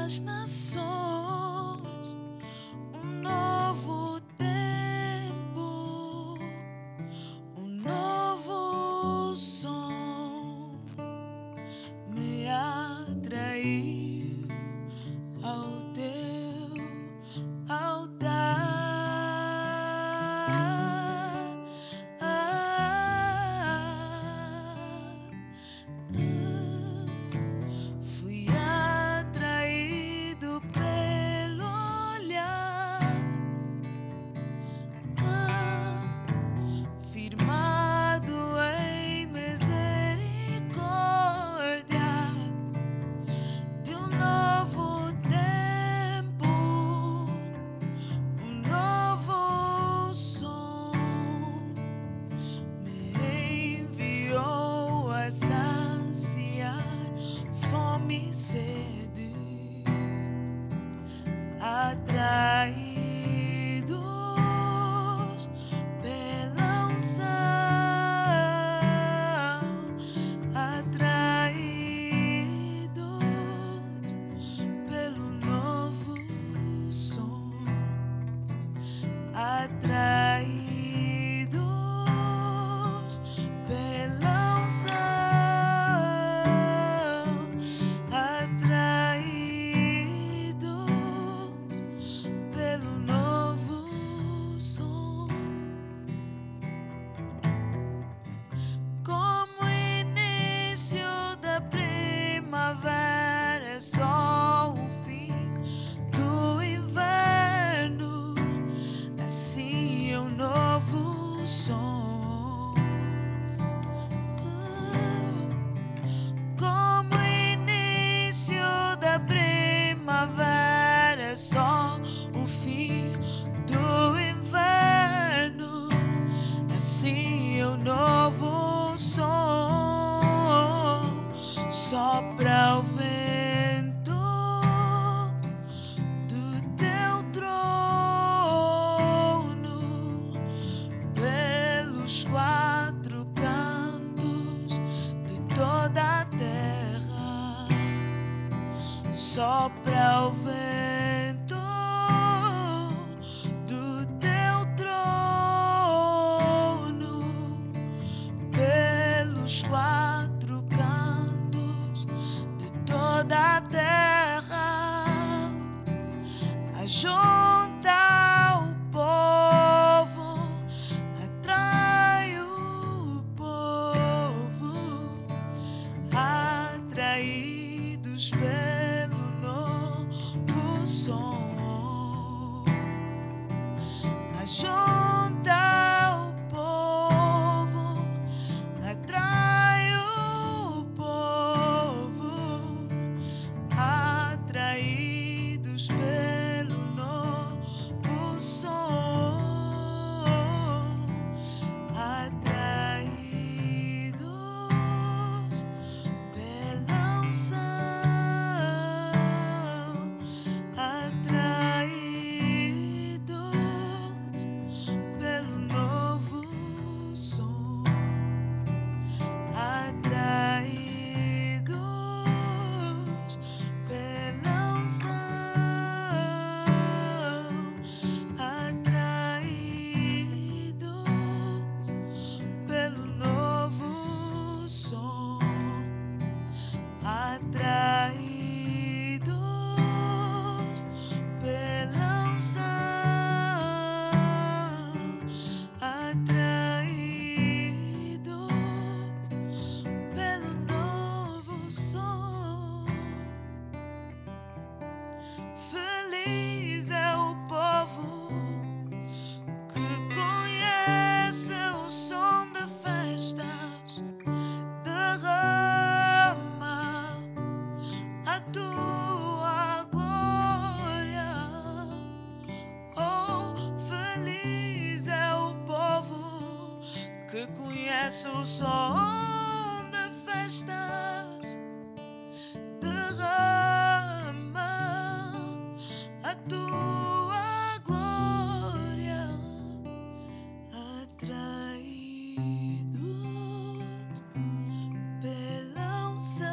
das nações, um novo tempo, um novo som me atrair ao teu altar. Fui atraído pelo olhar, firmado em misericórdia de um novo tempo, um novo som me enviou a saciar fome e sede, atraídos pela unção, atraídos pelo novo som, atraídos pela unção, atraídos pelo novo som. Como o início da primavera é só o fim do inverno, assim é o novo som. Como o início da primavera é só o fim do inverno, assim é o novo som. Sopra o vento do teu trono pelos quatro cantos de toda a terra. Sopra o vento do teu trono pelos quatro cantos de toda a terra. Ajunta o povo, atrai o povo, atraídos pelo novo som. Ajunta o povo, atrai o povo, atraídos pelo novo som, atraídos pela unção, atraídos pelo novo som, atraídos pela unção, atraídos pelo novo som, atraídos pela unção, atraídos pelo novo som. Feliz é o povo que conhece o som de festas, derrama a tua glória. Oh, feliz é o povo que conhece o som de festas, derrama a tua glória, atraídos pela unção,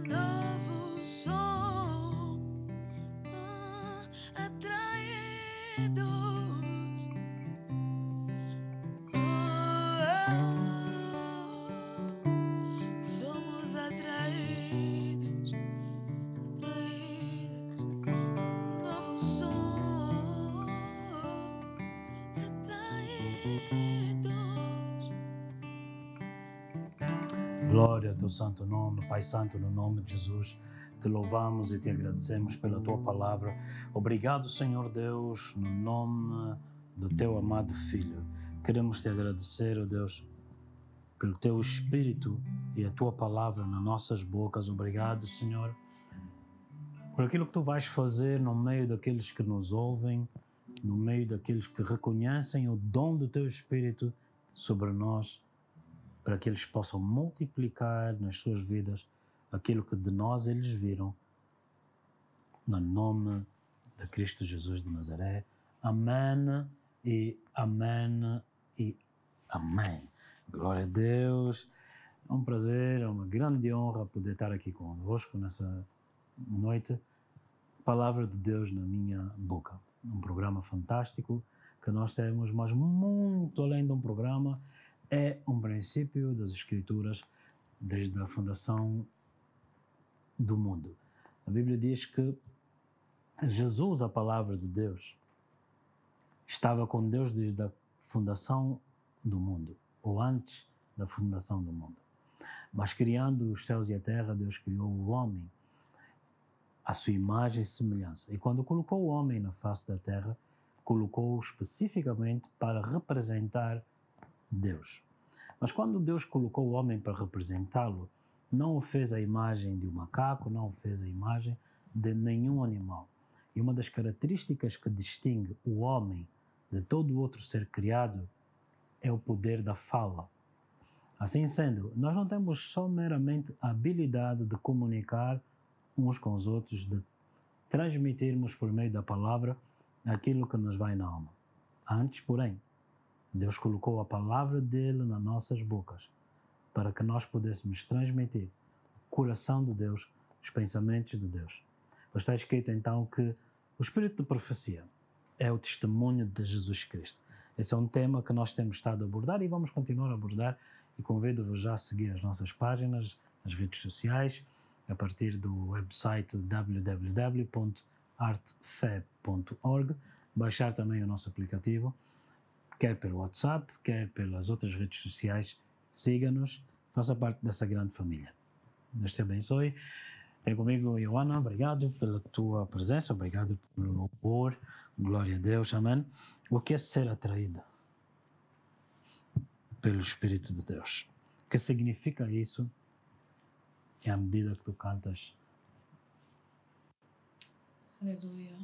novo som, atraídos. Somos atraídos, novo som, atraídos. Glória ao teu santo nome, Pai Santo, no nome de Jesus. Te louvamos e te agradecemos pela tua palavra. Obrigado, Senhor Deus, no nome do teu amado Filho. Queremos te agradecer, ó Deus, pelo teu Espírito e a tua palavra nas nossas bocas. Obrigado, Senhor, por aquilo que tu vais fazer no meio daqueles que nos ouvem, no meio daqueles que reconhecem o dom do teu Espírito sobre nós, para que eles possam multiplicar nas suas vidas aquilo que de nós eles viram, no nome de Cristo Jesus de Nazaré. Amém e amém e amém. Glória a Deus. É um prazer, é uma grande honra poder estar aqui convosco nessa noite. Palavra de Deus na minha boca. Um programa fantástico que nós temos, mas muito além de um programa, é um princípio das Escrituras desde a fundação do mundo. A Bíblia diz que Jesus, a palavra de Deus, estava com Deus desde a fundação do mundo, ou antes da fundação do mundo. Mas criando os céus e a terra, Deus criou o homem à sua imagem e semelhança. E quando colocou o homem na face da terra, colocou-o especificamente para representar Deus. Mas quando Deus colocou o homem para representá-lo, não o fez a imagem de um macaco, não o fez a imagem de nenhum animal. E uma das características que distingue o homem de todo outro ser criado é o poder da fala. Assim sendo, nós não temos só meramente a habilidade de comunicar uns com os outros, de transmitirmos por meio da palavra aquilo que nos vai na alma. Antes, porém, Deus colocou a palavra dele nas nossas bocas para que nós pudéssemos transmitir o coração de Deus, os pensamentos de Deus. Está escrito então que o espírito de profecia é o testemunho de Jesus Cristo. Esse é um tema que nós temos estado a abordar e vamos continuar a abordar, e convido-vos já a seguir as nossas páginas, as redes sociais, a partir do website www.artefé.org, baixar também o nosso aplicativo, quer pelo WhatsApp, quer pelas outras redes sociais. Siga-nos, faça parte dessa grande família. Deus te abençoe. Tem comigo, Ioana, obrigado pela tua presença, obrigado pelo louvor, glória a Deus, amém. O que é ser atraído pelo Espírito de Deus? O que significa isso? É à medida que tu cantas. Aleluia.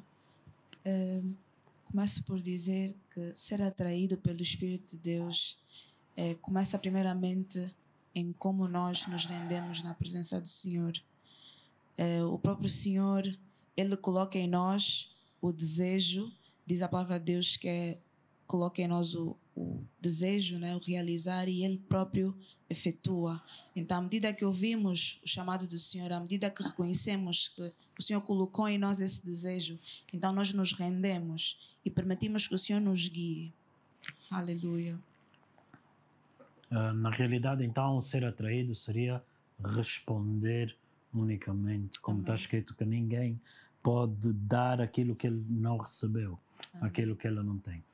Começo por dizer que ser atraído pelo Espírito de Deus começa primeiramente em como nós nos rendemos na presença do Senhor. O próprio Senhor, Ele coloca em nós o desejo, diz a palavra de Deus que coloca em nós o desejo, né, o realizar, e Ele próprio efetua. Então, à medida que ouvimos o chamado do Senhor, à medida que reconhecemos que o Senhor colocou em nós esse desejo, então nós nos rendemos e permitimos que o Senhor nos guie. Aleluia. Na realidade, então, ser atraído seria responder unicamente, como está escrito, que ninguém pode dar aquilo que ele não recebeu, aquilo que ele não tem.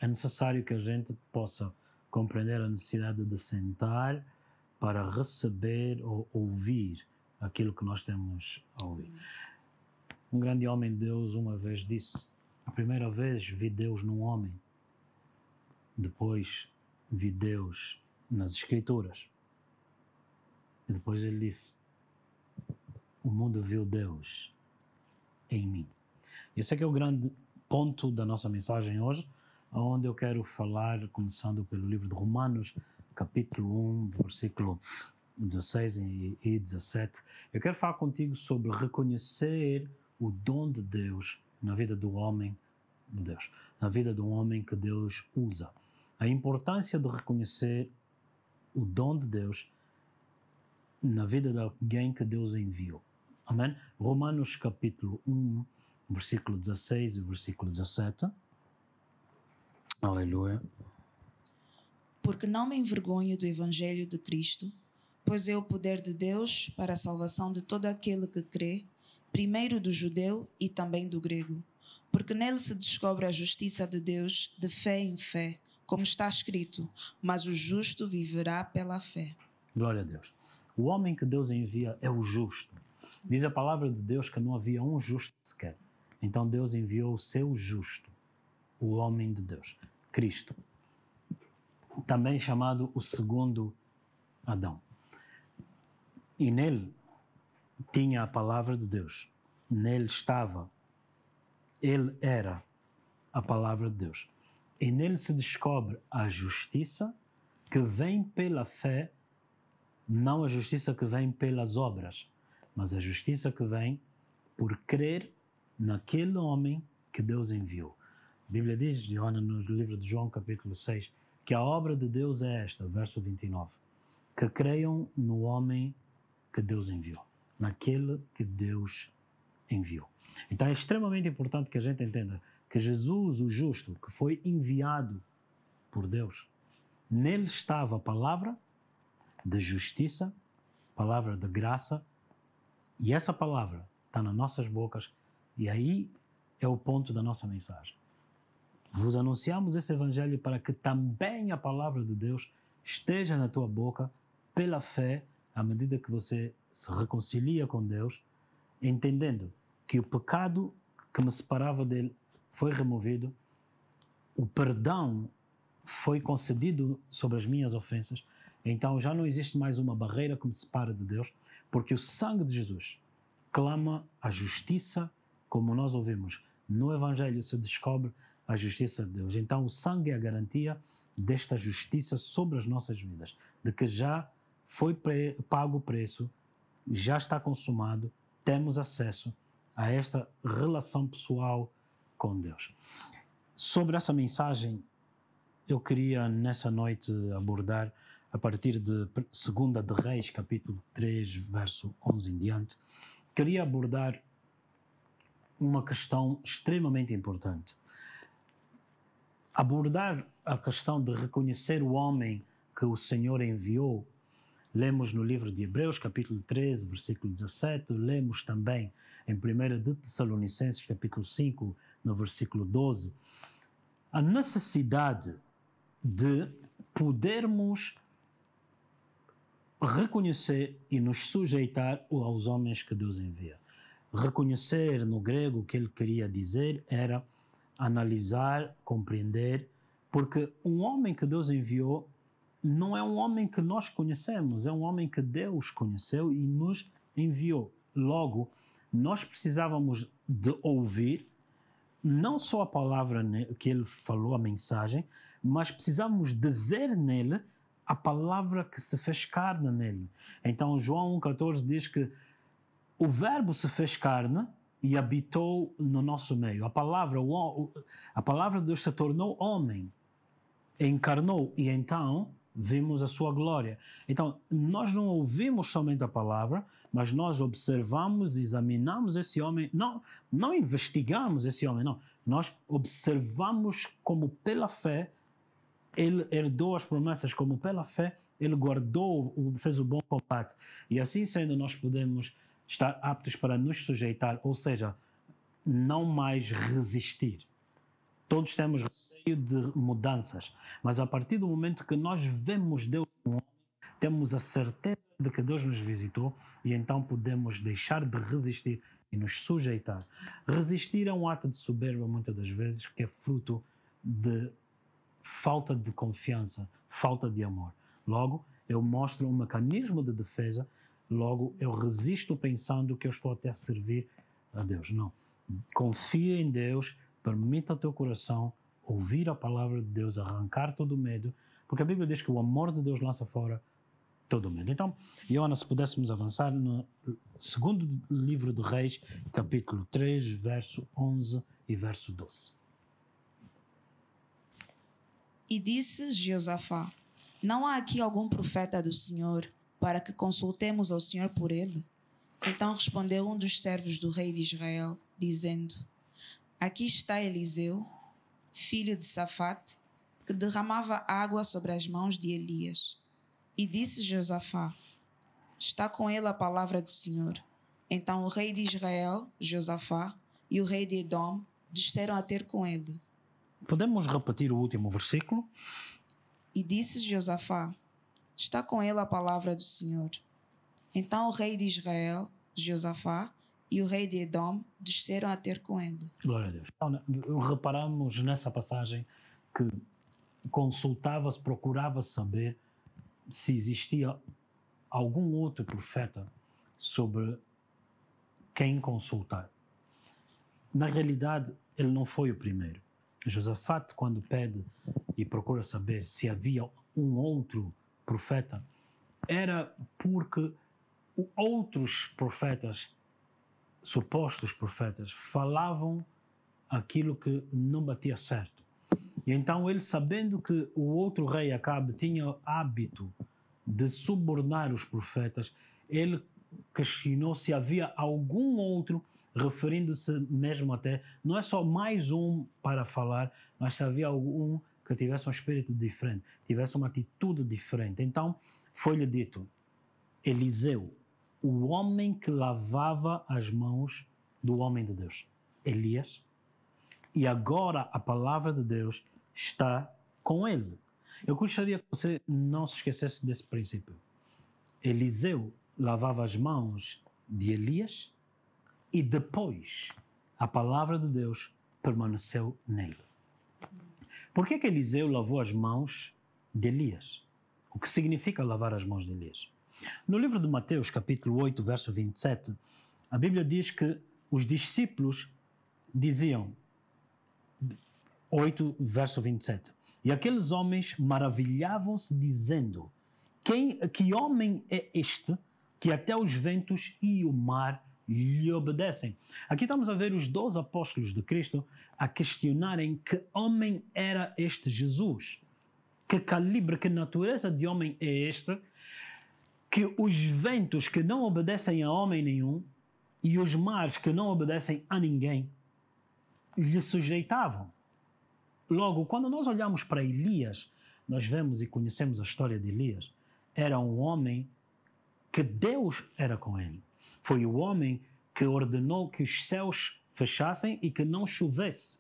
É necessário que a gente possa compreender a necessidade de sentar para receber ou ouvir aquilo que nós temos a ouvir. Um grande homem de Deus uma vez disse: a primeira vez vi Deus num homem, depois vi Deus nas Escrituras, e depois ele disse: o mundo viu Deus em mim. Esse é que é o grande ponto da nossa mensagem hoje, onde eu quero falar, começando pelo livro de Romanos, capítulo 1, versículo 16 e 17. Eu quero falar contigo sobre reconhecer o dom de Deus na vida do homem de Deus, na vida do homem que Deus usa. A importância de reconhecer o dom de Deus na vida de alguém que Deus enviou. Amém? Romanos capítulo 1, versículo 16 e versículo 17. Aleluia. Porque não me envergonho do evangelho de Cristo, pois é o poder de Deus para a salvação de todo aquele que crê, primeiro do judeu e também do grego. Porque nele se descobre a justiça de Deus de fé em fé, como está escrito, mas o justo viverá pela fé. Glória a Deus. O homem que Deus envia é o justo. Diz a palavra de Deus que não havia um justo sequer. Então Deus enviou o seu justo, o homem de Deus, Cristo, também chamado o segundo Adão. E nele tinha a palavra de Deus. Nele estava. Ele era a palavra de Deus. E nele se descobre a justiça que vem pela fé, não a justiça que vem pelas obras, mas a justiça que vem por crer naquele homem que Deus enviou. A Bíblia diz, Joana, no livro de João, capítulo 6, que a obra de Deus é esta, verso 29, que creiam no homem que Deus enviou, naquele que Deus enviou. Então é extremamente importante que a gente entenda que Jesus, o justo, que foi enviado por Deus, nele estava a palavra de justiça, palavra de graça, e essa palavra está nas nossas bocas, e aí é o ponto da nossa mensagem. Vos anunciamos esse evangelho para que também a palavra de Deus esteja na tua boca pela fé, à medida que você se reconcilia com Deus, entendendo que o pecado que me separava dele foi removido, o perdão foi concedido sobre as minhas ofensas, então já não existe mais uma barreira que me separa de Deus, porque o sangue de Jesus clama a justiça, como nós ouvimos. No Evangelho se descobre a justiça de Deus. Então o sangue é a garantia desta justiça sobre as nossas vidas, de que já foi pago o preço, já está consumado, temos acesso a esta relação pessoal com Deus. Sobre essa mensagem, eu queria nessa noite abordar a partir de 2 de Reis, capítulo 3, verso 11 em diante. Queria abordar uma questão extremamente importante. Abordar a questão de reconhecer o homem que o Senhor enviou. Lemos no livro de Hebreus, capítulo 13, versículo 17. Lemos também em 1 de Tessalonicenses, capítulo 5, no versículo 12. A necessidade de podermos reconhecer e nos sujeitar aos homens que Deus envia. Reconhecer no grego o que ele queria dizer era analisar, compreender, porque um homem que Deus enviou não é um homem que nós conhecemos, é um homem que Deus conheceu e nos enviou. Logo, nós precisávamos de ouvir não só a palavra que ele falou, a mensagem, mas precisávamos de ver nele a palavra que se fez carne nele. Então, João 1,14 diz que o verbo se fez carne e habitou no nosso meio. A palavra de Deus se tornou homem, encarnou e então vimos a sua glória. Então, nós não ouvimos somente a palavra, mas nós observamos, examinamos esse homem, não investigamos esse homem, não. Nós observamos como pela fé ele herdou as promessas, como pela fé ele guardou, fez o bom combate. E assim sendo, nós podemos estar aptos para nos sujeitar, ou seja, não mais resistir. Todos temos receio de mudanças, mas a partir do momento que nós vemos Deus como homem, temos a certeza de que Deus nos visitou e então podemos deixar de resistir e nos sujeitar. Resistir é um ato de soberba, muitas das vezes, que é fruto de falta de confiança, falta de amor. Logo, eu mostro um mecanismo de defesa, logo eu resisto pensando que eu estou até a servir a Deus. Não. Confia em Deus, permita ao teu coração ouvir a palavra de Deus, arrancar todo o medo, porque a Bíblia diz que o amor de Deus lança fora todo o medo. Então, Joana, se pudéssemos avançar no segundo livro de Reis, capítulo 3, verso 11 e verso 12. E disse Jeosafá: não há aqui algum profeta do Senhor? para que consultemos ao Senhor por ele? Então respondeu um dos servos do rei de Israel, dizendo: Aqui está Eliseu, filho de Safate, que derramava água sobre as mãos de Elias. E disse Josafá: Está com ele a palavra do Senhor. Então o rei de Israel, Josafá, e o rei de Edom desceram a ter com ele. Podemos repetir o último versículo? E disse Josafá: Está com ele a palavra do Senhor. Então o rei de Israel, Josafá, e o rei de Edom desceram a ter com ele. Glória a Deus. Então, reparamos nessa passagem que consultava-se, procurava saber se existia algum outro profeta sobre quem consultar. Na realidade, ele não foi o primeiro. Josafate, quando pede e procura saber se havia um outro profeta, era porque outros profetas, supostos profetas, falavam aquilo que não batia certo. E então ele, sabendo que o outro rei Acabe tinha hábito de subornar os profetas, ele questionou se havia algum outro, referindo-se mesmo até, não é só mais um para falar, mas se havia algum que tivesse um espírito diferente, tivesse uma atitude diferente. Então foi-lhe dito: Eliseu, o homem que lavava as mãos do homem de Deus, Elias, e agora a palavra de Deus está com ele. Eu gostaria que você não se esquecesse desse princípio. Eliseu lavava as mãos de Elias e depois a palavra de Deus permaneceu nele. Por que Eliseu lavou as mãos de Elias? O que significa lavar as mãos de Elias? No livro de Mateus, capítulo 8, verso 27, a Bíblia diz que os discípulos diziam, 8, verso 27, e aqueles homens maravilhavam-se dizendo: que homem é este que até os ventos e o mar lhe obedecem? Aqui estamos a ver os 12 apóstolos de Cristo a questionarem que homem era este Jesus, que calibre, que natureza de homem é este, que os ventos que não obedecem a homem nenhum e os mares que não obedecem a ninguém lhe sujeitavam. Logo, quando nós olhamos para Elias, nós vemos e conhecemos a história de Elias. Era um homem que Deus era com ele. Foi o homem que ordenou que os céus fechassem e que não chovesse.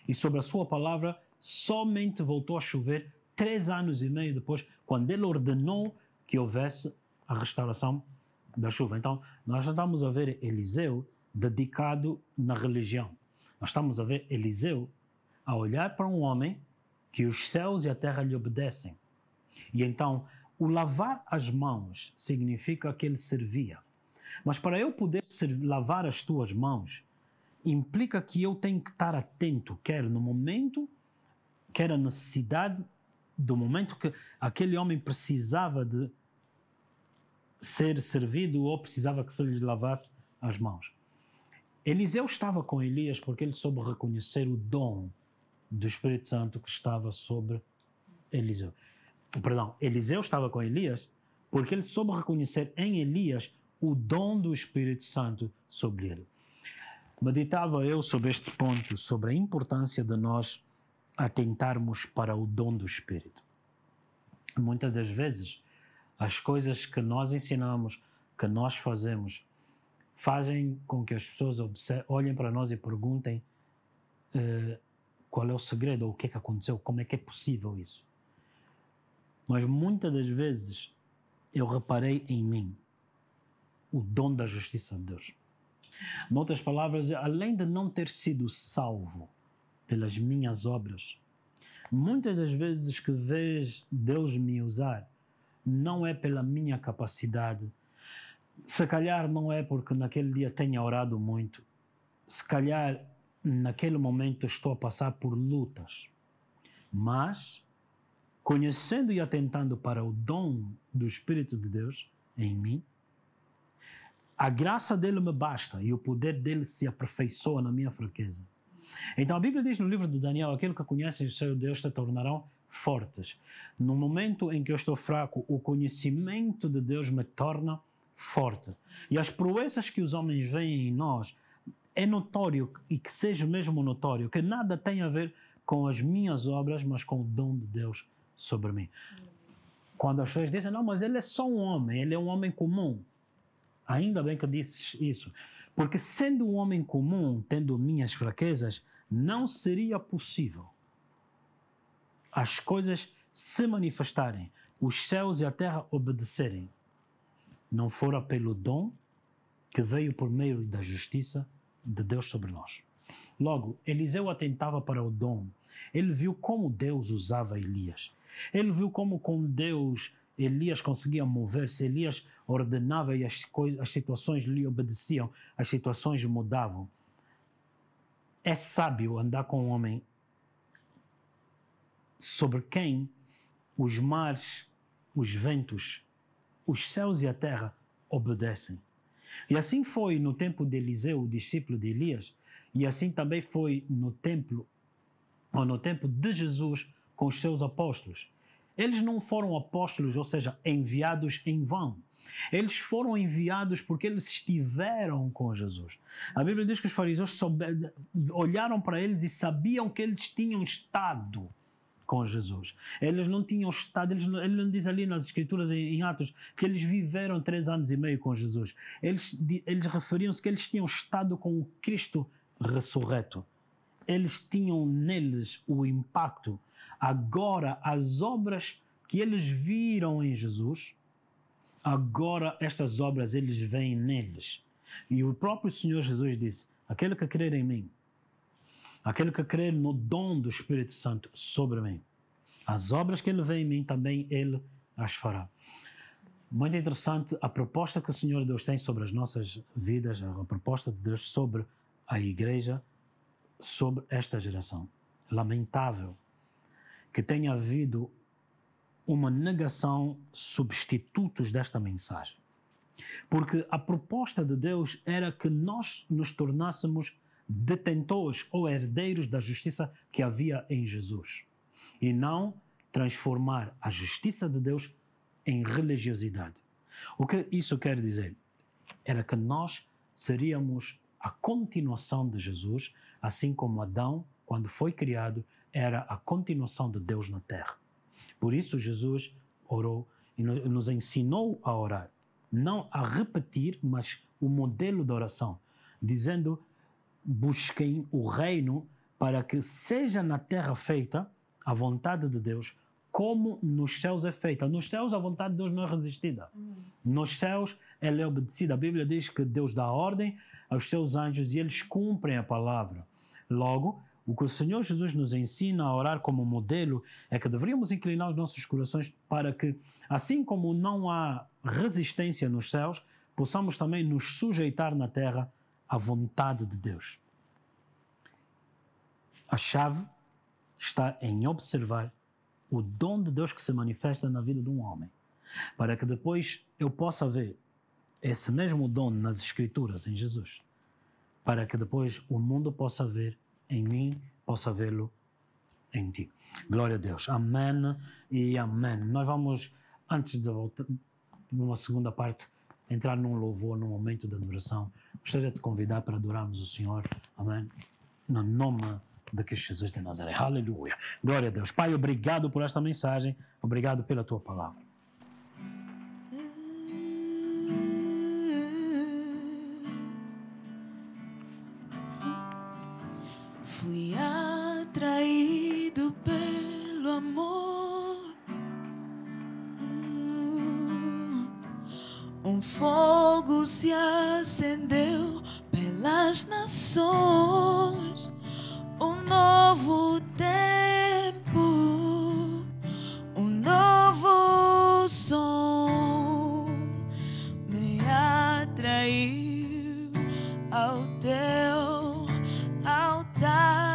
E sobre a sua palavra, somente voltou a chover 3 anos e meio depois, quando ele ordenou que houvesse a restauração da chuva. Então, nós já estamos a ver Eliseu dedicado na religião. Nós estamos a ver Eliseu a olhar para um homem que os céus e a terra lhe obedecem. E então, o lavar as mãos significa que ele servia. Mas para eu poder lavar as tuas mãos, implica que eu tenho que estar atento, quer no momento, quer a necessidade do momento que aquele homem precisava de ser servido ou precisava que se lhe lavasse as mãos. Eliseu estava com Elias porque ele soube reconhecer o dom do Espírito Santo que estava sobre Eliseu. Eliseu estava com Elias porque ele soube reconhecer em Elias o dom do Espírito Santo sobre ele. Meditava eu sobre este ponto, sobre a importância de nós atentarmos para o dom do Espírito. Muitas das vezes, as coisas que nós ensinamos, que nós fazemos, fazem com que as pessoas olhem para nós e perguntem qual é o segredo, ou o que é que aconteceu, como é que é possível isso. Mas muitas das vezes eu reparei em mim o dom da justiça de Deus. Em outras palavras, além de não ter sido salvo pelas minhas obras, muitas das vezes que vês Deus me usar, não é pela minha capacidade. Se calhar não é porque naquele dia tenha orado muito. Se calhar naquele momento estou a passar por lutas. Mas, conhecendo e atentando para o dom do Espírito de Deus em mim, a graça dele me basta e o poder dele se aperfeiçoa na minha fraqueza. Então a Bíblia diz no livro de Daniel: aquele que conhece o seu Deus se tornarão fortes. No momento em que eu estou fraco, o conhecimento de Deus me torna forte. E as proezas que os homens veem em nós, é notório, e que seja mesmo notório, que nada tem a ver com as minhas obras, mas com o dom de Deus sobre mim. Quando as pessoas dizem, não, mas ele é só um homem, ele é um homem comum. Ainda bem que dizes isso. Porque sendo um homem comum, tendo minhas fraquezas, não seria possível as coisas se manifestarem, os céus e a terra obedecerem, não fora pelo dom que veio por meio da justiça de Deus sobre nós. Logo, Eliseu atentava para o dom. Ele viu como Deus usava Elias. Ele viu como com Deus Elias conseguia mover-se. Elias ordenava e as situações lhe obedeciam. As situações mudavam. É sábio andar com um homem sobre quem os mares, os ventos, os céus e a terra obedecem. E assim foi no tempo de Eliseu, o discípulo de Elias, e assim também foi no tempo de Jesus com os seus apóstolos. Eles não foram apóstolos, ou seja, enviados em vão. Eles foram enviados porque eles estiveram com Jesus. A Bíblia diz que os fariseus olharam para eles e sabiam que eles tinham estado com Jesus. Eles não tinham estado, ele não diz ali nas Escrituras, em Atos, que eles viveram 3 anos e meio com Jesus. Eles referiam-se que eles tinham estado com o Cristo ressurreto. Eles tinham neles o impacto. Agora, as obras que eles viram em Jesus, agora estas obras eles veem neles. E o próprio Senhor Jesus disse, aquele que crer em mim, aquele que crer no dom do Espírito Santo sobre mim, as obras que ele vê em mim também ele as fará. Muito interessante a proposta que o Senhor Deus tem sobre as nossas vidas, a proposta de Deus sobre a igreja, sobre esta geração. Lamentável que tenha havido uma negação, substitutos desta mensagem. Porque a proposta de Deus era que nós nos tornássemos detentores ou herdeiros da justiça que havia em Jesus. E não transformar a justiça de Deus em religiosidade. O que isso quer dizer? Era que nós seríamos a continuação de Jesus, assim como Adão, quando foi criado, era a continuação de Deus na terra. Por isso Jesus orou e nos ensinou a orar. Não a repetir, mas o modelo de oração, dizendo, busquem o reino para que seja na terra feita a vontade de Deus, como nos céus é feita. Nos céus a vontade de Deus não é resistida. Nos céus ela é obedecida. A Bíblia diz que Deus dá ordem aos seus anjos e eles cumprem a palavra. Logo, o que o Senhor Jesus nos ensina a orar como modelo é que deveríamos inclinar os nossos corações para que, assim como não há resistência nos céus, possamos também nos sujeitar na terra à vontade de Deus. A chave está em observar o dom de Deus que se manifesta na vida de um homem, para que depois eu possa ver esse mesmo dom nas Escrituras, em Jesus, para que depois o mundo possa ver em mim, possa vê-lo em ti. Glória a Deus. Amém e amém. Nós vamos, antes de voltar, numa segunda parte, entrar num louvor, num momento de adoração. Gostaria de te convidar para adorarmos o Senhor. Amém. No nome de Cristo Jesus de Nazaré. Aleluia. Glória a Deus. Pai, obrigado por esta mensagem. Obrigado pela tua palavra. Fui atraído pelo amor, um fogo se acendeu pelas nações, um novo tempo, um novo som me atraiu ao teu altar.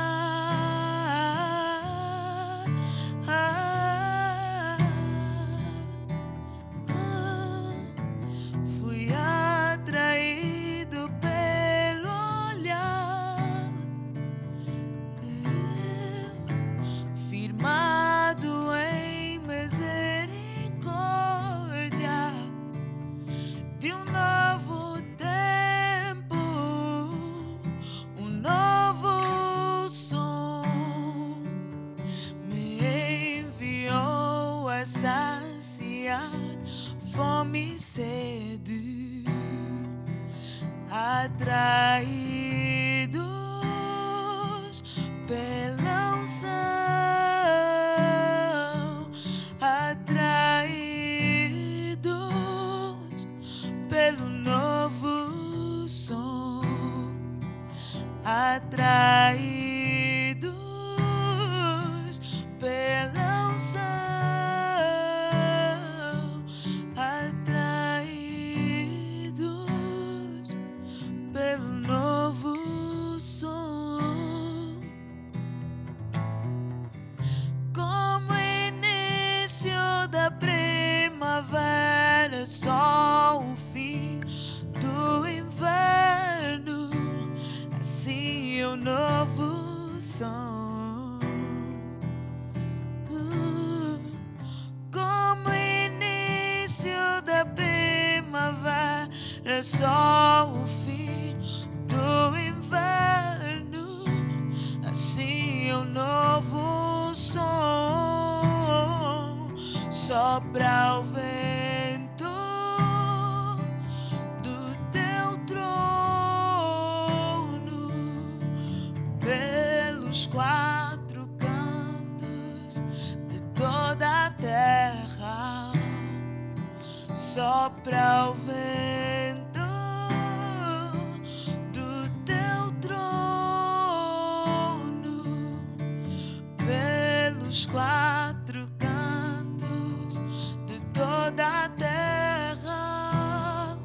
Fui atraído pelo olhar atraídos pela unção, atraídos pelo novo som, atraídos pela unção, atraídos pelo novo som. Como início da primavera, só o fim do inverno, assim é o novo som. Como início da primavera, só o fim do inverno, assim é o novo som. Sopra o vento do teu trono pelos quatro cantos de toda a terra. Sopra o vento do teu trono pelos quatro cantos de toda a terra.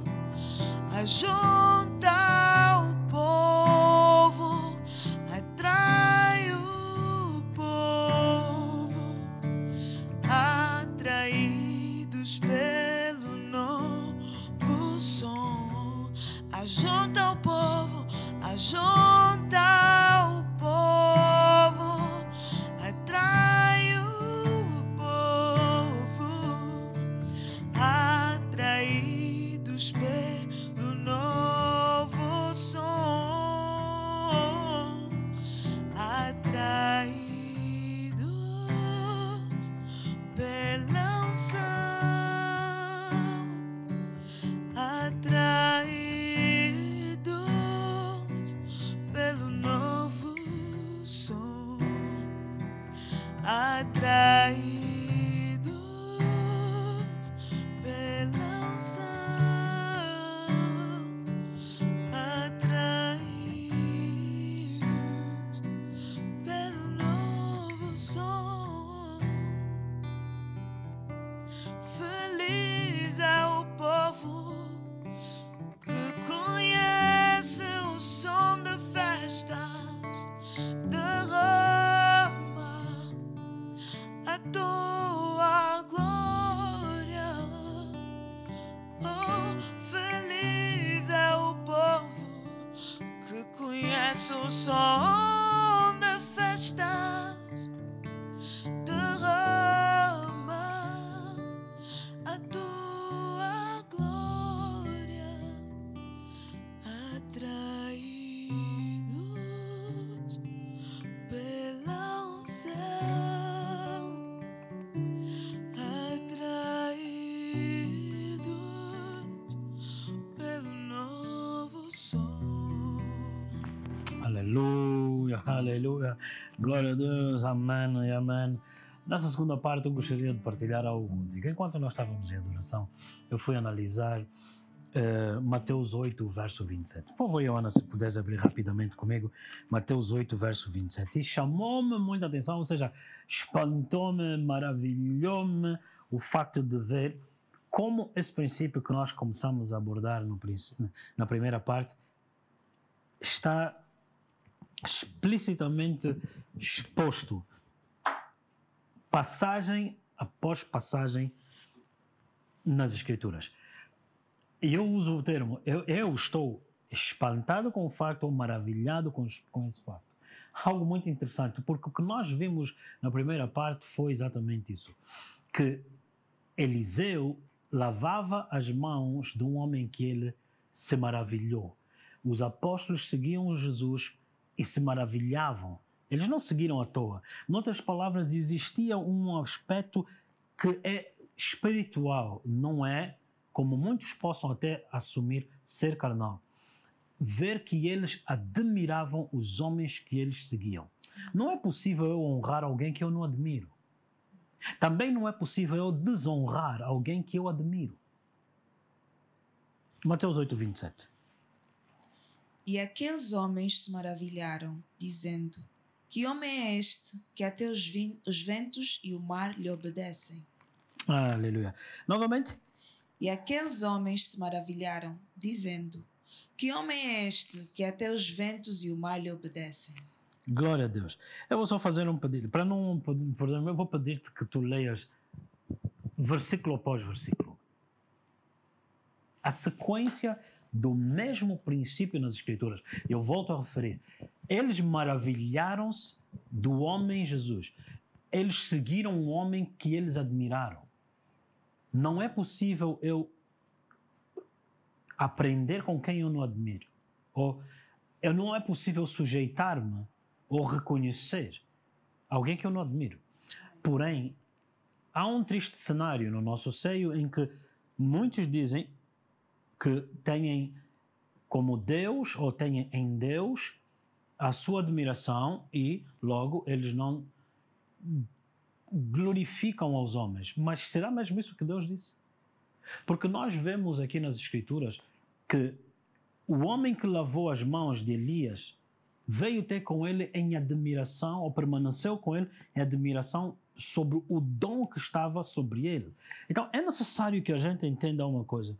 Ajunta o povo, atrai o povo, atraídos pelo novo som. Ajunta o povo, ajunta o povo, atrai o povo, atraídos pelo novo som, atraídos pela unção, atraídos pelo novo som, atraídos pela unção, atraídos pelo novo som. Feliz é o povo que conhece o som de festas, derrama a tua glória. Oh, feliz é o povo que conhece o som de festas, derrama a tua glória, atraídos pela unção, atraídos pelo novo som. Aleluia, aleluia. Glória a Deus, amém e amém. Nessa segunda parte eu gostaria de partilhar algo contigo. Enquanto nós estávamos em adoração, eu fui analisar Mateus 8, verso 27. Por favor, Joana, se puderes abrir rapidamente comigo, Mateus 8, verso 27. E chamou-me muita atenção, ou seja, espantou-me, maravilhou-me o facto de ver como esse princípio que nós começamos a abordar na primeira parte está explicitamente exposto, passagem após passagem nas Escrituras. E eu uso o termo, eu estou espantado com o facto, ou maravilhado com esse facto. Algo muito interessante, porque o que nós vimos na primeira parte foi exatamente isso, que Eliseu lavava as mãos de um homem que ele se maravilhou. Os apóstolos seguiam Jesus e se maravilhavam. Eles não seguiram à toa. Em outras palavras, existia um aspecto que é espiritual, não é, como muitos possam até assumir, ser carnal. ver que eles admiravam os homens que eles seguiam. Não é possível eu honrar alguém que eu não admiro. Também não é possível eu desonrar alguém que eu admiro. Mateus 8:27. E aqueles homens se maravilharam, dizendo: Que homem é este que até os ventos e o mar lhe obedecem? Aleluia. Novamente. E aqueles homens se maravilharam, dizendo: Que homem é este que até os ventos e o mar lhe obedecem? Glória a Deus. Eu vou só fazer um pedido. Para não, eu vou pedir-te que tu leias versículo após versículo. A sequência do mesmo princípio nas Escrituras. Eu volto a referir. Eles maravilharam-se do homem Jesus. Eles seguiram um homem que eles admiraram. Não é possível eu aprender com quem eu não admiro. Ou não é possível sujeitar-me ou reconhecer alguém que eu não admiro. Porém, há um triste cenário no nosso seio em que muitos dizem que têm como Deus ou têm em Deus a sua admiração e logo eles não glorificam aos homens. Mas será mesmo isso que Deus disse? Porque nós vemos aqui nas Escrituras que o homem que lavou as mãos de Elias veio ter com ele em admiração, ou permaneceu com ele em admiração sobre o dom que estava sobre ele. Então é necessário que a gente entenda uma coisa,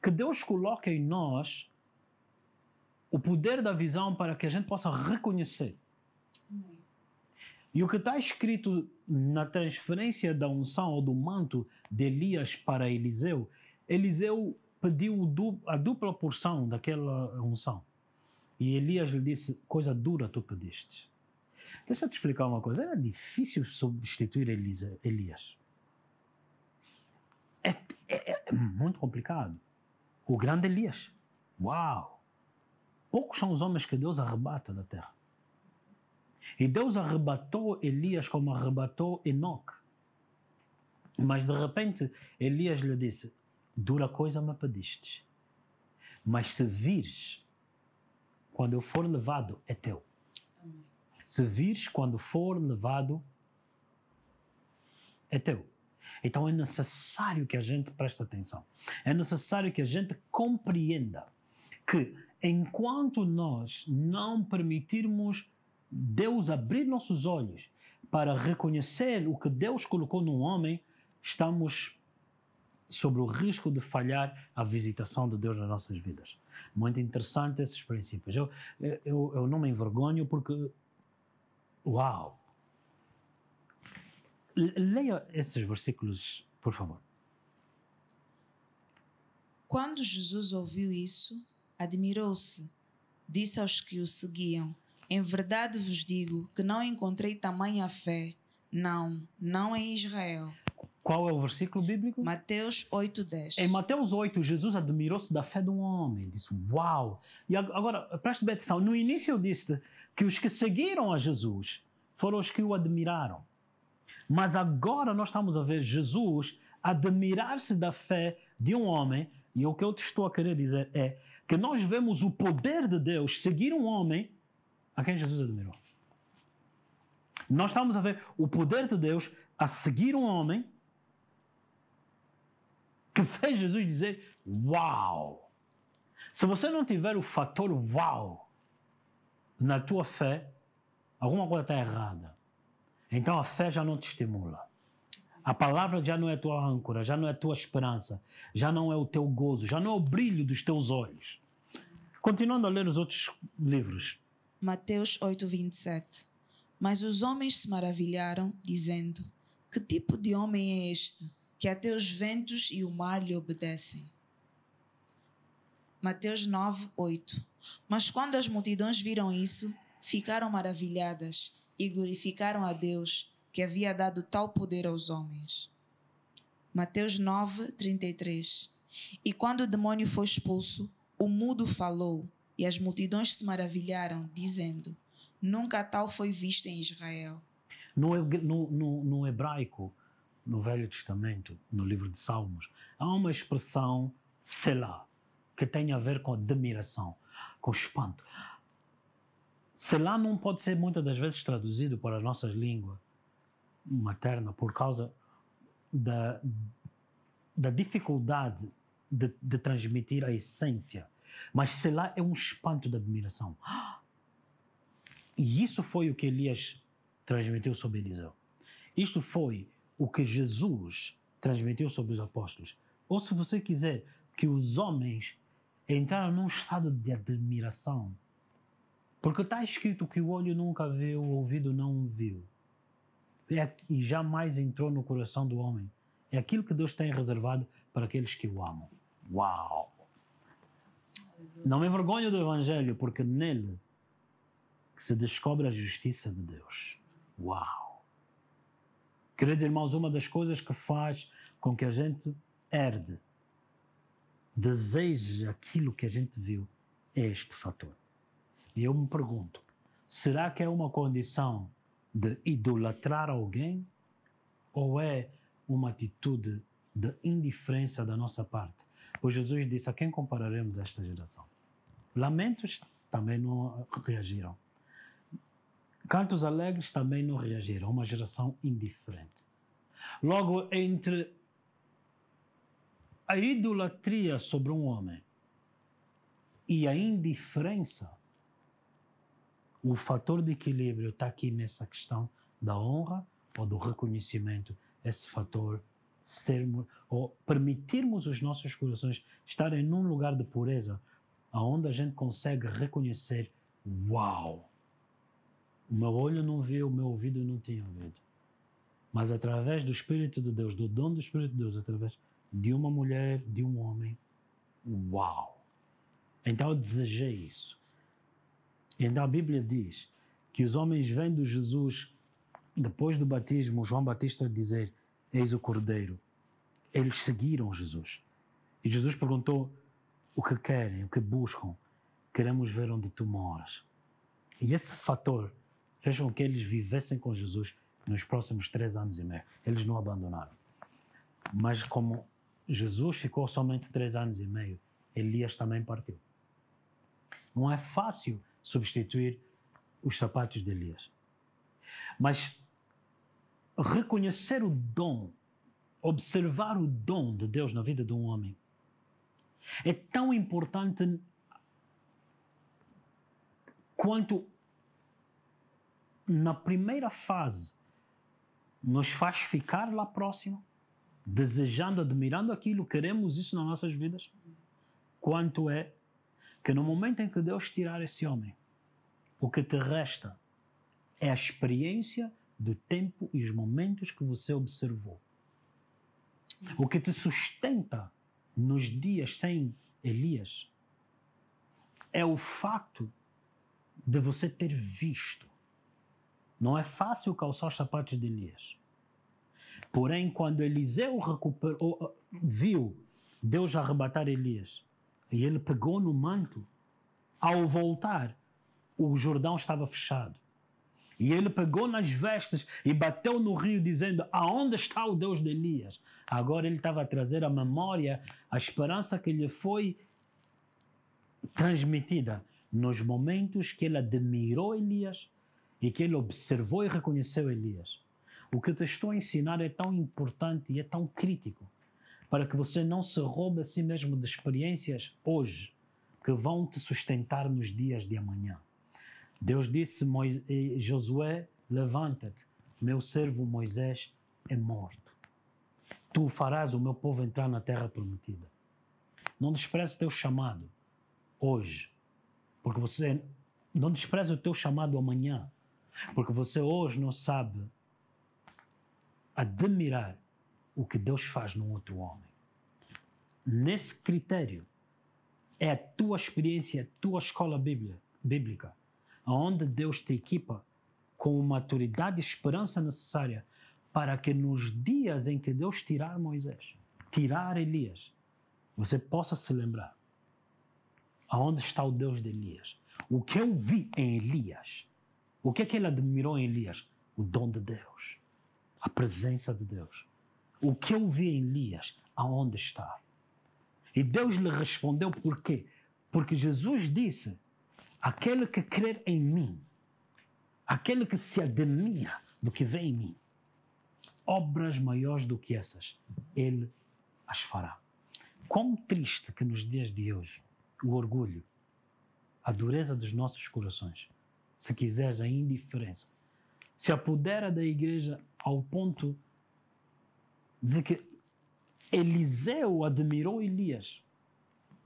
que Deus coloca em nós o poder da visão para que a gente possa reconhecer. E o que está escrito na transferência da unção ou do manto de Elias para Eliseu, Eliseu pediu a dupla porção daquela unção. E Elias lhe disse: coisa dura tu pediste. Deixa eu te explicar uma coisa. Era difícil substituir Elias. É muito complicado. O grande Elias. Uau! Poucos são os homens que Deus arrebata da terra. E Deus arrebatou Elias como arrebatou Enoque. Mas de repente Elias lhe disse: dura coisa me pediste. Mas se vires quando eu for levado, é teu. Se vires quando for levado, é teu. Então é necessário que a gente preste atenção. É necessário que a gente compreenda que enquanto nós não permitirmos Deus abrir nossos olhos para reconhecer o que Deus colocou no homem, estamos sobre o risco de falhar a visitação de Deus nas nossas vidas. Muito interessante esses princípios. Eu não me envergonho porque... Uau! Leia esses versículos, por favor. Quando Jesus ouviu isso, admirou-se. Disse aos que o seguiam: Em verdade vos digo que não encontrei tamanha fé, não em Israel. Qual é o versículo bíblico? Mateus 8:10. Em Mateus 8, Jesus admirou-se da fé de um homem. Disse: uau! E agora, preste bem atenção. No início eu disse que os que seguiram a Jesus foram os que o admiraram. Mas agora nós estamos a ver Jesus admirar-se da fé de um homem. E o que eu te estou a querer dizer é que nós vemos o poder de Deus seguir um homem a quem Jesus admirou. Nós estamos a ver o poder de Deus a seguir um homem que fez Jesus dizer: uau! Se você não tiver o fator uau na tua fé, alguma coisa está errada. Então a fé já não te estimula. A palavra já não é a tua âncora, já não é a tua esperança, já não é o teu gozo, já não é o brilho dos teus olhos. Continuando a ler os outros livros. Mateus 8:27. Mas os homens se maravilharam, dizendo: Que tipo de homem é este, que até os ventos e o mar lhe obedecem? Mateus 9:8. Mas quando as multidões viram isso, ficaram maravilhadas e glorificaram a Deus, que havia dado tal poder aos homens. Mateus 9:33. E quando o demônio foi expulso, o mudo falou, e as multidões se maravilharam, dizendo: Nunca tal foi visto em Israel. No hebraico, no Velho Testamento, no livro de Salmos, há uma expressão Selah, que tem a ver com admiração, com espanto. Selah não pode ser muitas das vezes traduzido para as nossas línguas materna por causa da dificuldade de transmitir a essência. Mas Selah é um espanto de admiração. E isso foi o que Elias transmitiu sobre Eliseu. Isto foi o que Jesus transmitiu sobre os apóstolos. Ou se você quiser, que os homens entraram num estado de admiração. Porque está escrito que o olho nunca viu, o ouvido não viu. E jamais entrou no coração do homem. É aquilo que Deus tem reservado para aqueles que o amam. Uau! Não me envergonho do Evangelho, porque nele que se descobre a justiça de Deus. Uau! Queridos irmãos, uma das coisas que faz com que a gente herde, deseje aquilo que a gente viu, é este fator. E eu me pergunto, será que é uma condição de idolatrar alguém ou é uma atitude de indiferença da nossa parte? Pois Jesus disse, a quem compararemos esta geração? Lamentos também não reagiram. Cantos alegres também não reagiram. Uma geração indiferente. Logo, entre a idolatria sobre um homem e a indiferença, o fator de equilíbrio está aqui nessa questão da honra ou do reconhecimento. Esse fator, sermos ou permitirmos os nossos corações estarem num lugar de pureza, onde a gente consegue reconhecer, uau! O meu olho não viu, o meu ouvido não tinha ouvido. Mas através do Espírito de Deus, do dom do Espírito de Deus, através de uma mulher, de um homem, uau! Então eu desejei isso. Então a Bíblia diz que os homens vendo Jesus, depois do batismo, João Batista dizer, eis o Cordeiro. Eles seguiram Jesus. E Jesus perguntou, o que querem, o que buscam? Queremos ver onde tu moras. E esse fator fez com que eles vivessem com Jesus nos próximos 3 anos e meio. Eles não abandonaram. Mas como Jesus ficou somente 3 anos e meio, Elias também partiu. Não é fácil substituir os sapatos de Elias. Mas reconhecer o dom, observar o dom de Deus na vida de um homem, é tão importante quanto na primeira fase nos faz ficar lá próximo, desejando, admirando aquilo, queremos isso nas nossas vidas, quanto é que no momento em que Deus tirar esse homem, o que te resta é a experiência do tempo e os momentos que você observou. O que te sustenta nos dias sem Elias é o facto de você ter visto. Não é fácil calçar os sapatos de Elias. Porém, quando Eliseu viu Deus arrebatar Elias, e ele pegou no manto, ao voltar, o Jordão estava fechado. E ele pegou nas vestes e bateu no rio, dizendo, aonde está o Deus de Elias? Agora ele estava a trazer à memória a esperança que lhe foi transmitida nos momentos que ele admirou Elias e que ele observou e reconheceu Elias. O que eu te estou a ensinar é tão importante e é tão crítico para que você não se roube a si mesmo de experiências hoje que vão te sustentar nos dias de amanhã. Deus disse, Josué, levanta-te, meu servo Moisés é morto. Tu farás o meu povo entrar na terra prometida. Não despreze o teu chamado hoje, porque você não despreze o teu chamado amanhã, porque você hoje não sabe admirar o que Deus faz num outro homem. Nesse critério, é a tua experiência, a tua escola bíblica, onde Deus te equipa com maturidade e esperança necessária para que nos dias em que Deus tirar Moisés, tirar Elias, você possa se lembrar aonde está o Deus de Elias. O que eu vi em Elias, o que é que ele admirou em Elias? O dom de Deus, a presença de Deus. O que eu vi em Elias, aonde está? E Deus lhe respondeu por quê? Porque Jesus disse, aquele que crer em mim, aquele que se admira do que vê em mim, obras maiores do que essas, ele as fará. Quão triste que nos dias de hoje, o orgulho, a dureza dos nossos corações, se quiseres a indiferença, se apodera da igreja ao ponto de que Eliseu admirou Elias,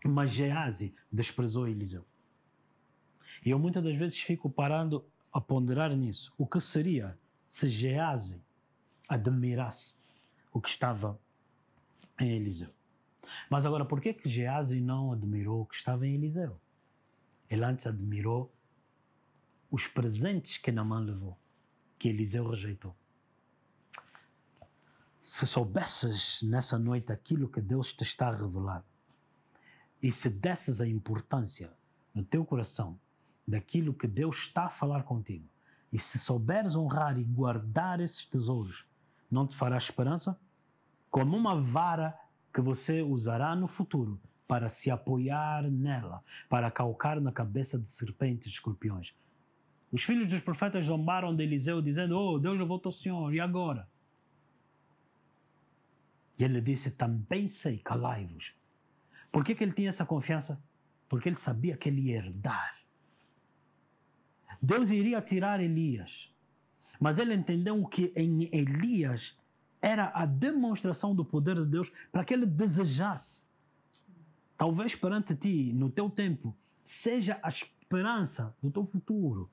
mas Geazi desprezou Eliseu. E eu muitas das vezes fico parando a ponderar nisso. O que seria se Geazi admirasse o que estava em Eliseu? Mas agora, por que Geazi não admirou o que estava em Eliseu? Ele antes admirou os presentes que Naamã levou, que Eliseu rejeitou. Se soubesses nessa noite aquilo que Deus te está a revelar, e se desses a importância no teu coração daquilo que Deus está a falar contigo, e se souberes honrar e guardar esses tesouros, não te fará esperança? Como uma vara que você usará no futuro para se apoiar nela, para calcar na cabeça de serpentes e escorpiões. Os filhos dos profetas zombaram de Eliseu, dizendo, oh, Deus levou o Senhor, e agora? E ele disse, também sei, calai-vos. Por que ele tinha essa confiança? Porque ele sabia que ele ia herdar. Deus iria tirar Elias, mas ele entendeu que em Elias era a demonstração do poder de Deus para que ele desejasse. Talvez perante ti, no teu tempo, seja a esperança do teu futuro,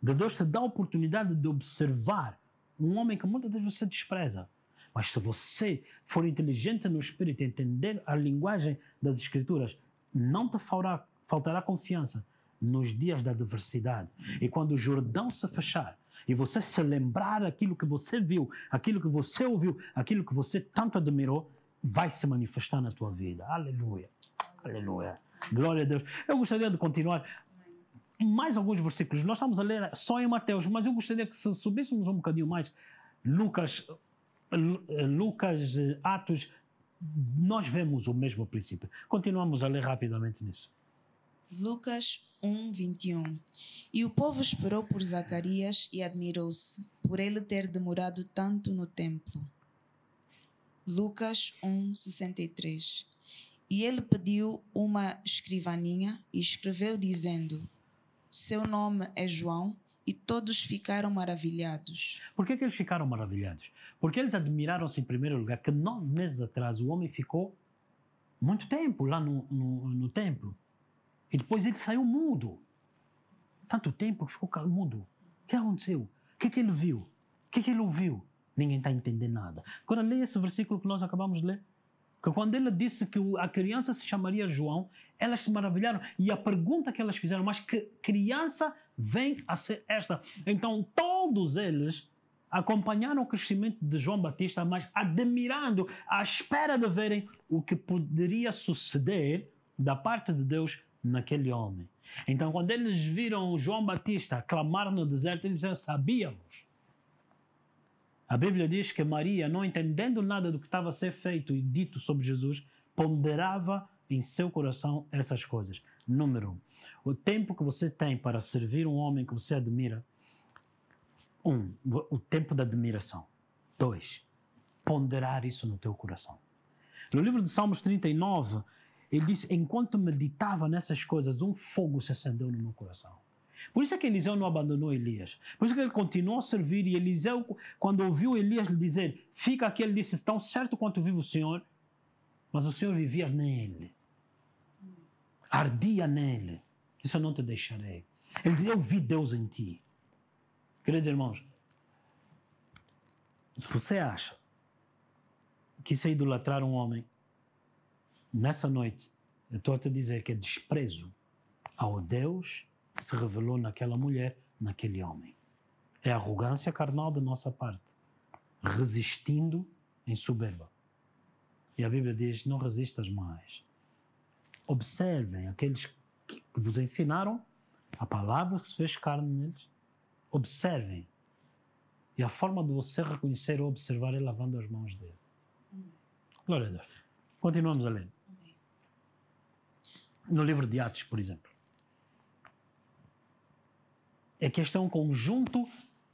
de Deus te dar a oportunidade de observar um homem que muitas vezes você despreza. Mas se você for inteligente no espírito e entender a linguagem das Escrituras, não te faltará confiança nos dias da adversidade. E quando o Jordão se fechar e você se lembrar aquilo que você viu, aquilo que você ouviu, aquilo que você tanto admirou, vai se manifestar na tua vida. Aleluia. Aleluia. Glória a Deus. Eu gostaria de continuar mais alguns versículos. Nós estamos a ler só em Mateus, mas eu gostaria que se subíssemos um bocadinho mais. Lucas, Atos, nós vemos o mesmo princípio. Continuamos a ler rapidamente nisso. Lucas 1:21. E o povo esperou por Zacarias e admirou-se por ele ter demorado tanto no templo. Lucas 1:63. E ele pediu uma escrivaninha e escreveu dizendo, seu nome é João, e todos ficaram maravilhados. Por que eles ficaram maravilhados? Porque eles admiraram-se em primeiro lugar que 9 meses atrás o homem ficou muito tempo lá no templo. E depois ele saiu mudo. Tanto tempo que ficou mudo. O que aconteceu? O que ele viu? O que ele ouviu? Ninguém está entendendo nada. Agora leia esse versículo que nós acabamos de ler. Que quando ele disse que a criança se chamaria João, elas se maravilharam. E a pergunta que elas fizeram, mas que criança vem a ser esta? Então todos eles acompanharam o crescimento de João Batista, mas admirando, à espera de verem o que poderia suceder da parte de Deus naquele homem. Então quando eles viram João Batista clamar no deserto, eles já sabíamos. A Bíblia diz que Maria, não entendendo nada do que estava a ser feito e dito sobre Jesus, ponderava em seu coração essas coisas. Número 1, o tempo que você tem para servir um homem que você admira. 1, o tempo da admiração. 2, ponderar isso no teu coração. No livro de Salmos 39, ele diz, enquanto meditava nessas coisas, um fogo se acendeu no meu coração. Por isso é que Eliseu não abandonou Elias. Por isso é que ele continuou a servir. E Eliseu, quando ouviu Elias lhe dizer, fica aqui, ele disse, tão certo quanto vive o Senhor, mas o Senhor vivia nele. Ardia nele. Isso eu não te deixarei. Ele dizia, eu vi Deus em ti. Queridos irmãos, se você acha que isso é idolatrar um homem, nessa noite, eu estou a te dizer que é desprezo ao Deus que se revelou naquela mulher, naquele homem. É arrogância carnal da nossa parte, resistindo em soberba. E a Bíblia diz, não resistas mais. Observem aqueles que vos ensinaram, a palavra que se fez carne neles. Observem. E a forma de você reconhecer ou observar é lavando as mãos dele. Glória a Deus. Continuamos a ler. no livro de Atos, por exemplo. É que este é um conjunto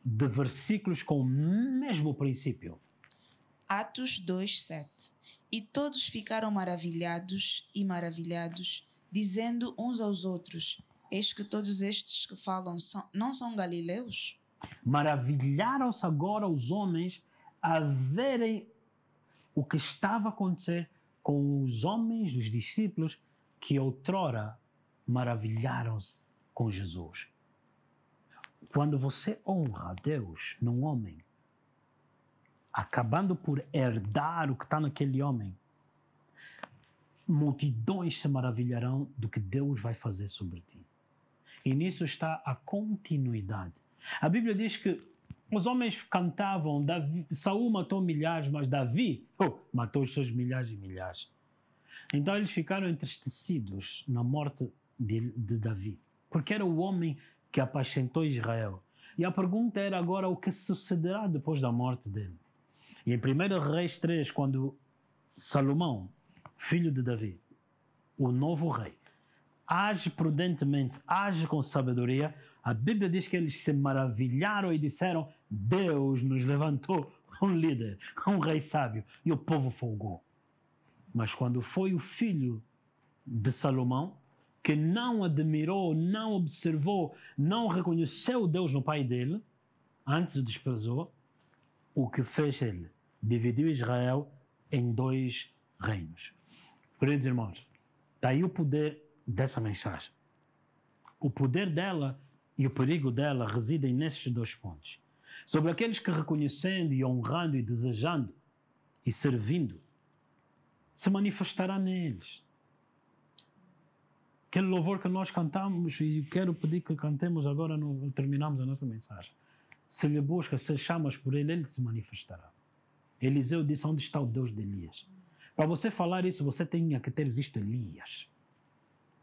de versículos com o mesmo princípio. Atos 2:7. E todos ficaram maravilhados, dizendo uns aos outros: Eis que todos estes que falam não são galileus? Maravilharam-se agora os homens a verem o que estava a acontecer com os homens, os discípulos, que outrora maravilharam-se com Jesus. Quando você honra a Deus num homem, acabando por herdar o que está naquele homem, multidões se maravilharão do que Deus vai fazer sobre ti. E nisso está a continuidade. A Bíblia diz que os homens cantavam, Saul matou milhares, mas Davi matou os seus milhares e milhares. Então eles ficaram entristecidos na morte de Davi, porque era o homem que apacentou Israel. E a pergunta era agora o que sucederá depois da morte dele. E em 1 Reis 3, quando Salomão, filho de Davi, o novo rei, age prudentemente, age com sabedoria, a Bíblia diz que eles se maravilharam e disseram: Deus nos levantou um líder, um rei sábio, e o povo folgou. Mas quando foi o filho de Salomão, que não admirou, não observou, não reconheceu Deus no pai dele, antes o desprezou, o que fez ele? Dividiu Israel em 2 reinos. Queridos irmãos, está aí o poder dessa mensagem. O poder dela e o perigo dela residem nesses 2 pontos. Sobre aqueles que reconhecendo e honrando e desejando e servindo, se manifestará neles. Aquele louvor que nós cantamos, e quero pedir que cantemos agora, terminamos a nossa mensagem. Se lhe busca, se chamas por ele, ele se manifestará. Eliseu disse: onde está o Deus de Elias? Para você falar isso, você tinha que ter visto Elias.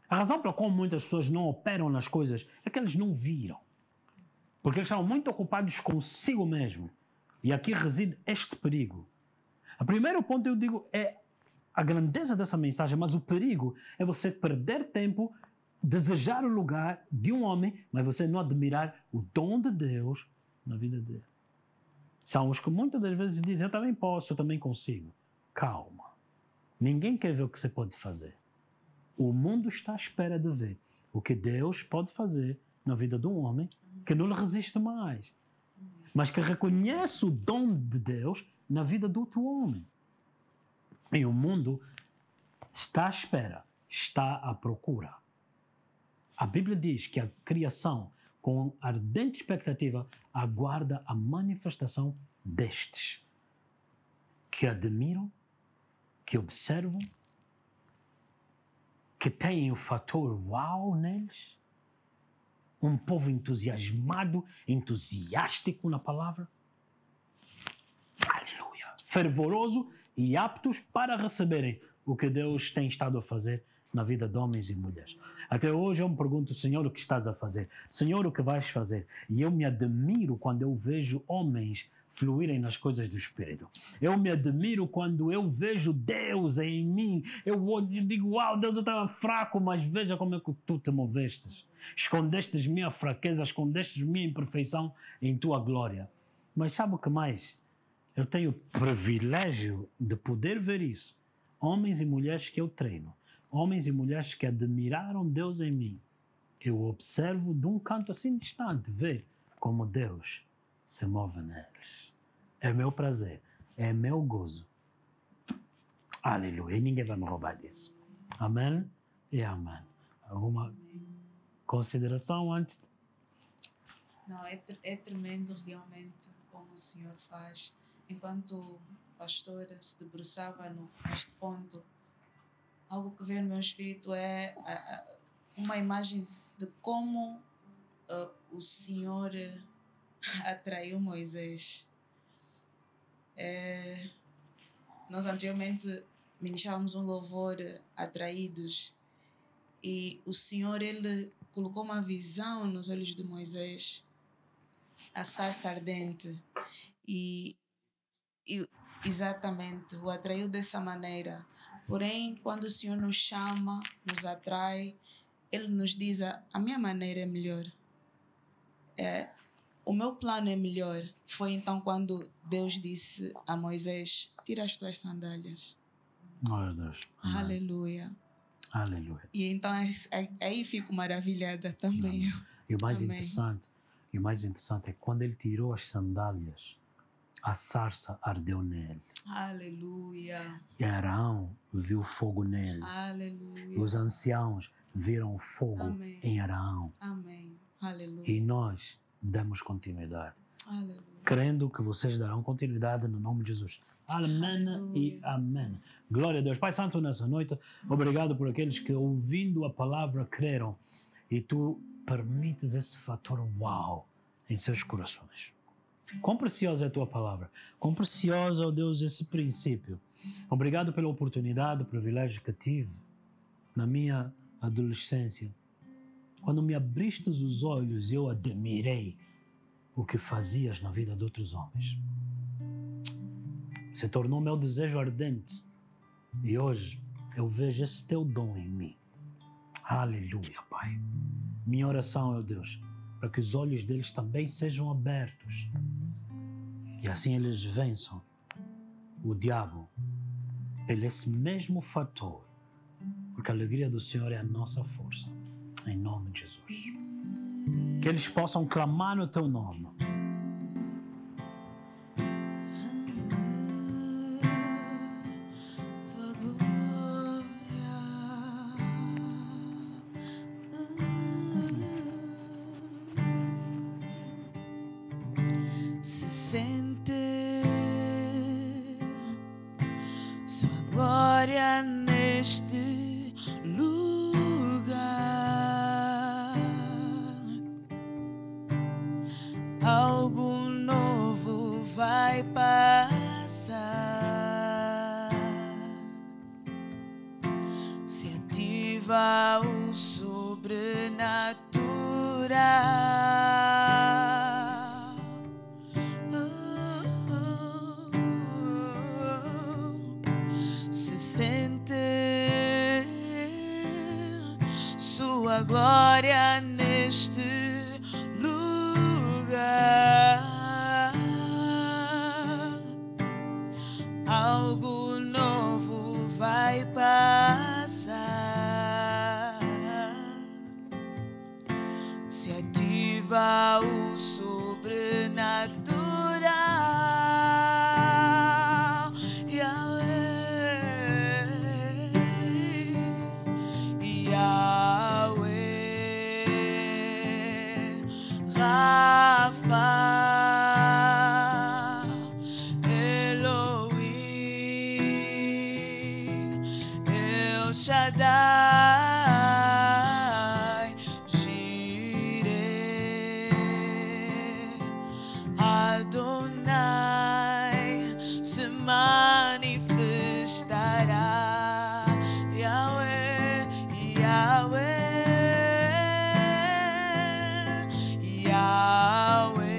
A razão pela qual muitas pessoas não operam nas coisas é que eles não viram. Porque eles estavam muito ocupados consigo mesmo. E aqui reside este perigo. O primeiro ponto, eu digo, é a grandeza dessa mensagem, mas o perigo é você perder tempo, desejar o lugar de um homem, mas você não admirar o dom de Deus na vida dele. São os que muitas das vezes dizem: eu também posso, eu também consigo. Calma. Ninguém quer ver o que você pode fazer. O mundo está à espera de ver o que Deus pode fazer na vida de um homem que não lhe resiste mais, mas que reconhece o dom de Deus na vida de outro homem. E o mundo está à espera, está à procura. A Bíblia diz que a criação, com ardente expectativa, aguarda a manifestação destes, que admiram, que observam, que têm o fator uau neles, um povo entusiasmado, entusiástico na palavra, aleluia, fervoroso e aptos para receberem o que Deus tem estado a fazer na vida de homens e mulheres. Até hoje eu me pergunto: Senhor, o que estás a fazer? Senhor, o que vais fazer? E eu me admiro quando eu vejo homens fluírem nas coisas do Espírito. Eu me admiro quando eu vejo Deus em mim. Eu olho e digo: uau, Deus, eu estava fraco, mas veja como é que tu te movestes. Escondestes minha fraqueza, escondestes minha imperfeição em tua glória. Mas sabe o que mais? Eu tenho o privilégio de poder ver isso. Homens e mulheres que eu treino, homens e mulheres que admiraram Deus em mim. Eu observo de um canto assim distante, ver como Deus se move neles. É meu prazer, é meu gozo. Aleluia. E ninguém vai me roubar disso. Amém e amém. Alguma consideração antes? Não, é tremendo realmente como o Senhor faz. Enquanto a pastora se debruçava neste ponto, algo que veio no meu espírito é uma imagem de como o Senhor atraiu Moisés. Nós anteriormente ministrávamos um louvor, Atraídos, e o Senhor, ele colocou uma visão nos olhos de Moisés, a sarça ardente, e exatamente o atraiu dessa maneira, Porém, quando o Senhor nos chama, nos atrai, Ele nos diz: a minha maneira é melhor. O meu plano é melhor. Foi então quando Deus disse a Moisés: tira as tuas sandálias. Glória a Deus. Amém. Aleluia. Aleluia. E então aí fico maravilhada também. Amém. E o mais Amém. interessante é que quando ele tirou as sandálias, a sarça ardeu nele. Aleluia. E Arão viu fogo nele. Aleluia. E os anciãos viram fogo Amém. em Arão. Amém. Aleluia. E nós damos continuidade. Aleluia. Crendo que vocês darão continuidade no nome de Jesus. Amém. Aleluia. E amém. Glória a Deus. Pai Santo, nessa noite, obrigado por aqueles que, ouvindo a palavra, creram. E tu permites esse fator uau em seus corações. Quão preciosa é a tua palavra. Quão preciosa, ó Deus, esse princípio. Obrigado pela oportunidade, o privilégio que tive na minha adolescência. Quando me abriste os olhos, eu admirei o que fazias na vida de outros homens. Se tornou meu desejo ardente. E hoje eu vejo esse teu dom em mim. Aleluia, Pai. Minha oração, ó Deus, para que os olhos deles também sejam abertos. E assim eles vençam o diabo. Ele é esse mesmo fator. Porque a alegria do Senhor é a nossa força. Em nome de Jesus. Que eles possam clamar no teu nome. Se sente sua glória neste lugar. Algo novo vai passar. Se ativa o sobrenatural. Se sente sua glória neste lugar. Algo novo vai passar. Se ativa o sobrenatural. Yahweh, Yahweh, Rafa, Elohim, El Shaddai, Jireh, Adonai se manifestará. Yahweh, Yahweh, Yahweh,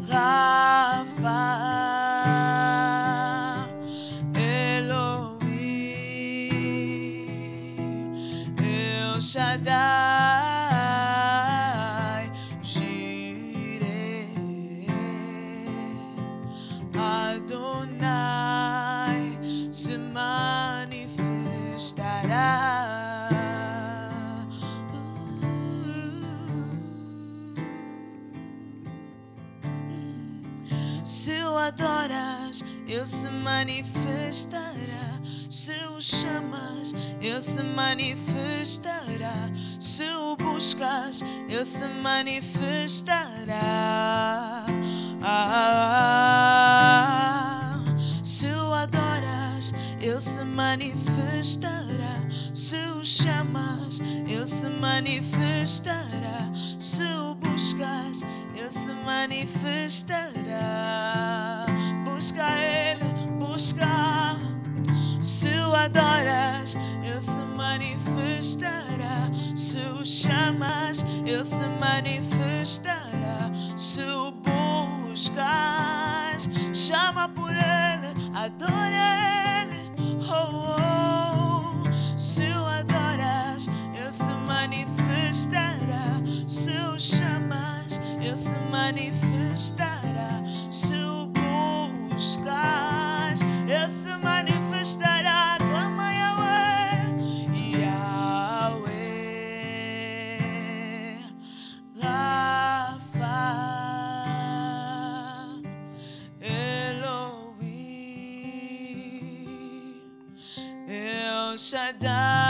Rafa, Elohim, El Shaddai, Jireh, Adonai se manifestará. Se o adoras, Ele se manifestará. Se o chamas, Ele se manifestará. Se o buscas, Ele se manifestará. Se o adoras, Ele se manifestará. Se o chamas, Ele se manifestará. Se o buscas, Ele se manifestará. Busca Ele, busca. Se o adoras, Ele se manifestará. Se o chamas, Ele se manifestará. Se o buscas, chama por Ele, a Adora Ele, oh, oh. Se o adoras, Ele se manifestará. Se o chamas, Ele se manifestará. Se o buscas, Ele se manifestará. Clama Yahweh, Yahweh, Rafa, Elohim, El Shaddai.